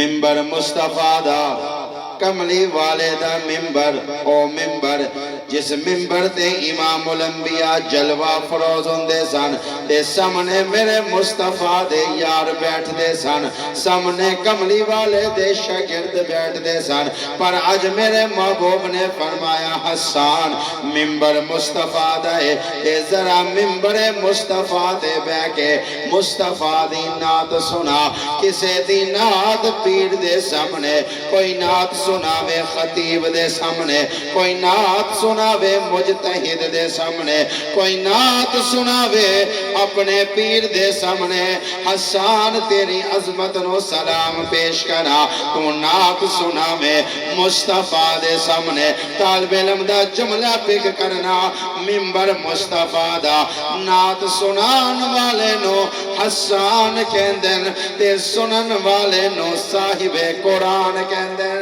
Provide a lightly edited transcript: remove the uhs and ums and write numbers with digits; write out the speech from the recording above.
منبر مصطفیٰ دا کملی والے دا منبر او منبر جس منبر تے امام الانبیاء جلوہ فروز ہوندے سن تے سامنے میرے مصطفیٰ دے یار بیٹھ دے سن سامنے کملی والے دے شاگرد بیٹھ دے سن پر آج میرے محبوب نے فرمایا حسان منبر مصطفیٰ دے تے ذرا منبر مصطفیٰ دے بے کے مصطفیٰ دی نعت سنا کسے دی نعت پیر دے سامنے کوئی نعت سناوے خطیب دے سامنے کوئی نعت سناوے مجتہد دے سامنے کوئی نعت سناوے اپنے پیر دے سامنے حسان تیری عظمت نو سلام پیش کرا تو نعت سناوے مصطفیٰ دے سامنے طالب علم دا جملہ پک کرنا منبر مصطفیٰ دا نعت سنان والے نو حسان کہندن تے سنن والے نو صاحب قرآن کہندن